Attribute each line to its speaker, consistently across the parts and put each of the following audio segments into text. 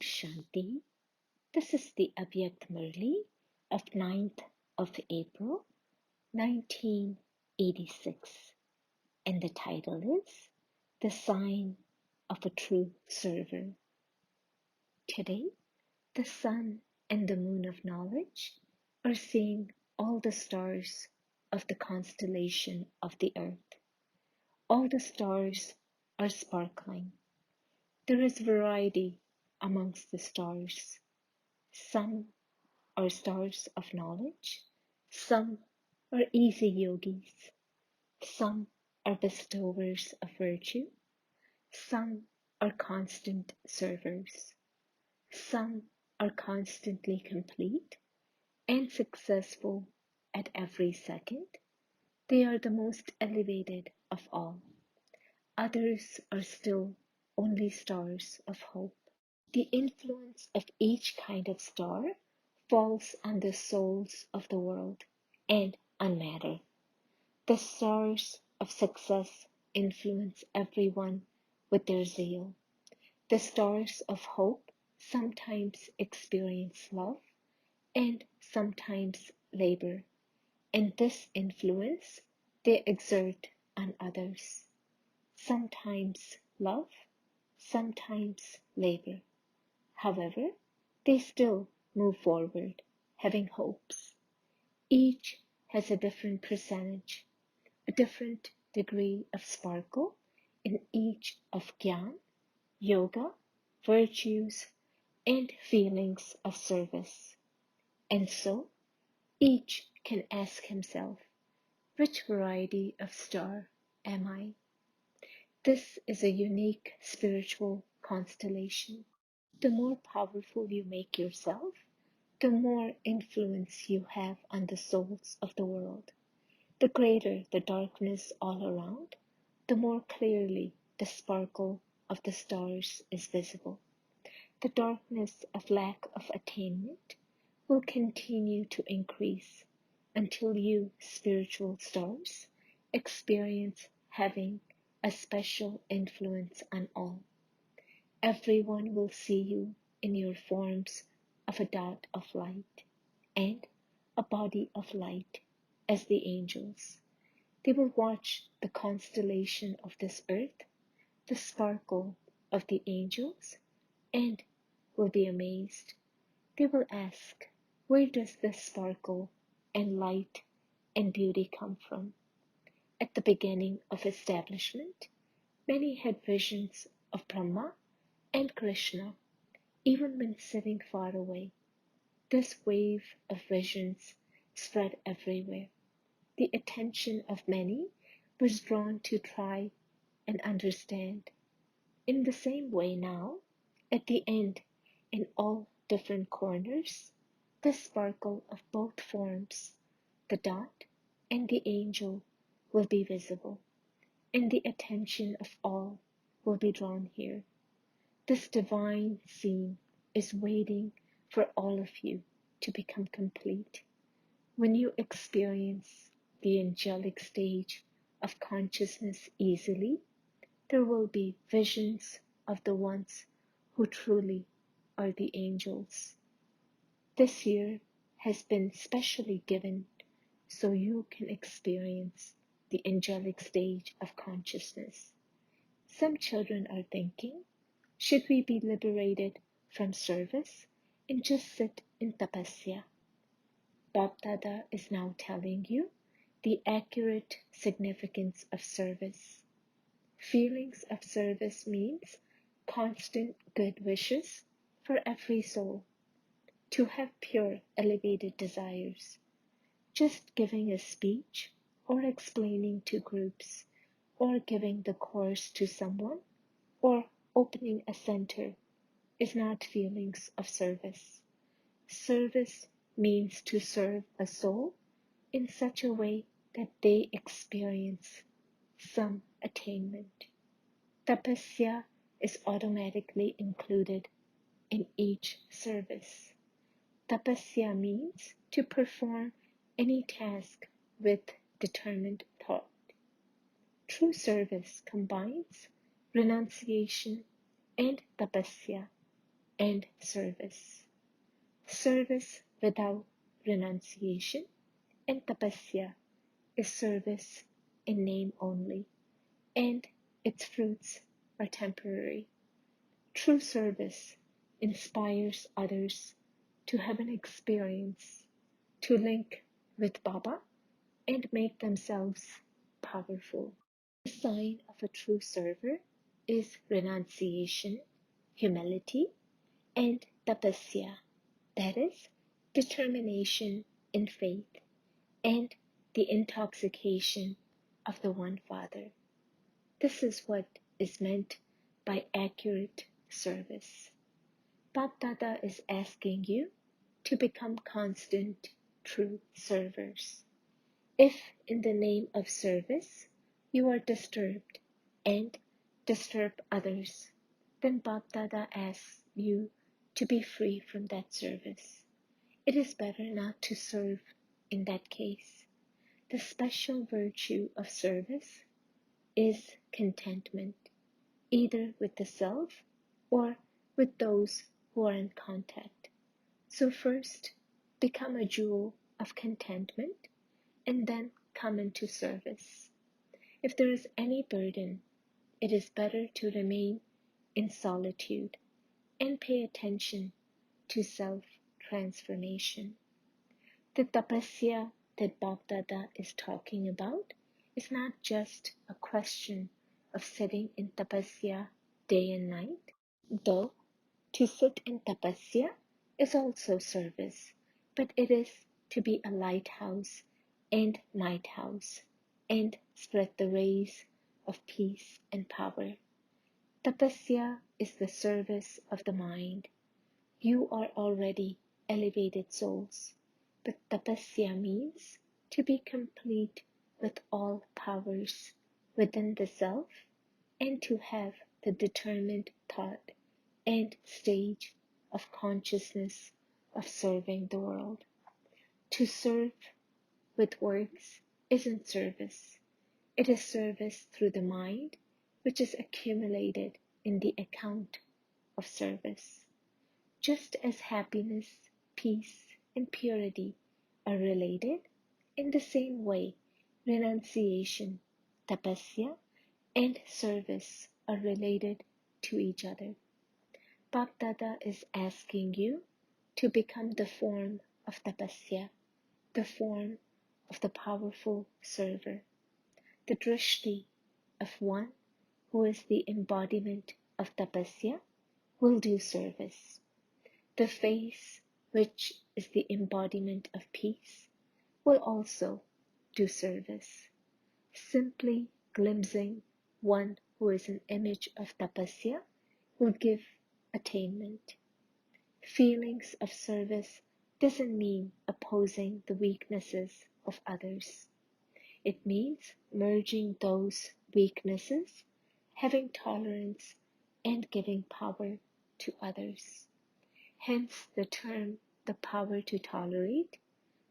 Speaker 1: Shanti. This is the Avyakt Murli of 9th of April 1986, and the title is The Sign of a True Server. Today, the sun and the moon of knowledge are seeing all the stars of the constellation of the earth. All the stars are sparkling. There is variety amongst the stars. Some are stars of knowledge, some are easy yogis, some are bestowers of virtue, some are constant servers, some are constantly complete and successful at every second. They are the most elevated of all. Others are still only stars of hope. The influence of each kind of star falls on the souls of the world and on matter. The stars of success influence everyone with their zeal. The stars of hope sometimes experience love and sometimes labor, and this influence they exert on others. Sometimes love, sometimes labor. However, they still move forward, having hopes. Each has a different percentage, a different degree of sparkle in each of Gyan, Yoga, virtues, and feelings of service. And so, each can ask himself, which variety of star am I? This is a unique spiritual constellation. The more powerful you make yourself, the more influence you have on the souls of the world. The greater the darkness all around, the more clearly the sparkle of the stars is visible. The darkness of lack of attainment will continue to increase until you, spiritual stars, experience having a special influence on all. Everyone will see you in your forms of a dot of light and a body of light as the angels. They will watch the constellation of this earth, the sparkle of the angels, and will be amazed. They will ask, where does this sparkle and light and beauty come from? At the beginning of establishment, many had visions of Brahma and Krishna, even when sitting far away. This wave of visions spread everywhere. The attention of many was drawn to try and understand. In the same way now, at the end, in all different corners, the sparkle of both forms, the dot and the angel, will be visible, and the attention of all will be drawn here. This divine scene is waiting for all of you to become complete. When you experience the angelic stage of consciousness easily, there will be visions of the ones who truly are the angels. This year has been specially given so you can experience the angelic stage of consciousness. Some children are thinking, should we be liberated from service and just sit in tapasya? Bapdada is now telling you the accurate significance of service. Feelings of service means constant good wishes for every soul, to have pure, elevated desires. Just giving a speech or explaining to groups or giving the course to someone or opening a center is not feelings of service. Service means to serve a soul in such a way that they experience some attainment. Tapasya is automatically included in each service. Tapasya means to perform any task with determined thought. True service combines renunciation and tapasya. and service. Service without renunciation and tapasya is service in name only, and its fruits are temporary. True service inspires others to have an experience, to link with Baba and make themselves powerful. The sign of a true server is renunciation, humility, and tapasya, that is, determination in faith, and the intoxication of the One Father. This is what is meant by accurate service. Bapdada is asking you to become constant, true servers. If in the name of service you are disturbed and disturb others, then Bapdada asks you to be free from that service. It is better not to serve in that case. The special virtue of service is contentment, either with the self or with those who are in contact. So first, become a jewel of contentment and then come into service. If there is any burden, it is better to remain in solitude and pay attention to self-transformation. The tapasya that Bapdada is talking about is not just a question of sitting in tapasya day and night, though to sit in tapasya is also service, but it is to be a lighthouse and night house and spread the rays of peace and power. Tapasya is the service of the mind. You are already elevated souls, but tapasya means to be complete with all powers within the self and to have the determined thought and stage of consciousness of serving the world. To serve with works isn't service. It is service through the mind, which is accumulated in the account of service. Just as happiness, peace, and purity are related, in the same way, renunciation, tapasya, and service are related to each other. Bapdada is asking you to become the form of tapasya, the form of the powerful server, the drishti of one who is the embodiment of tapasya will do service. The face, which is the embodiment of peace, will also do service. Simply glimpsing one who is an image of tapasya will give attainment. Feelings of service doesn't mean opposing the weaknesses of others. It means merging those weaknesses, having tolerance, and giving power to others. Hence the term, the power to tolerate.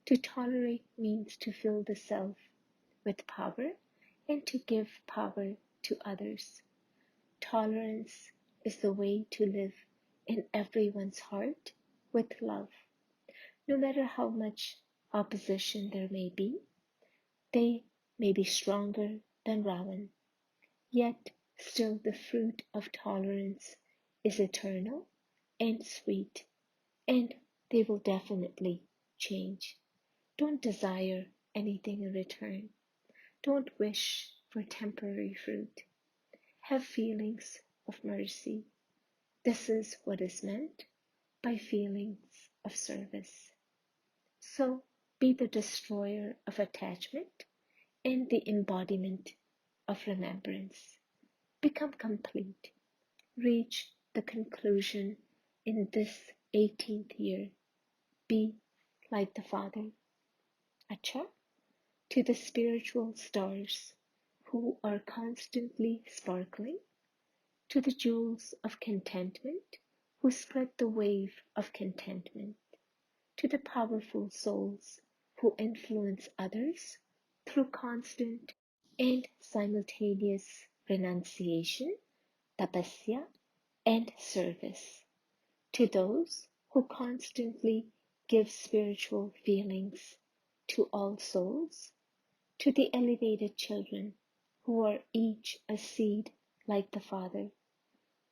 Speaker 1: To tolerate means to fill the self with power and to give power to others. Tolerance is the way to live in everyone's heart with love. No matter how much opposition there may be, they may be stronger than Ravan, yet still the fruit of tolerance is eternal and sweet, and they will definitely change. Don't desire anything in return. Don't wish for temporary fruit. Have feelings of mercy. This is what is meant by feelings of service. So be the destroyer of attachment and the embodiment of remembrance. Become complete. Reach the conclusion in this 18th year. Be like the Father. Acha, to the spiritual stars who are constantly sparkling, to the jewels of contentment who spread the wave of contentment, to the powerful souls who influence others through constant and simultaneous renunciation, tapasya, and service. to those who constantly give spiritual feelings to all souls, to the elevated children who are each a seed like the Father,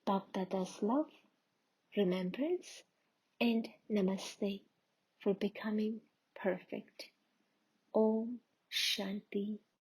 Speaker 1: Baptada's love, remembrance, and namaste for becoming perfect. Om Shanti.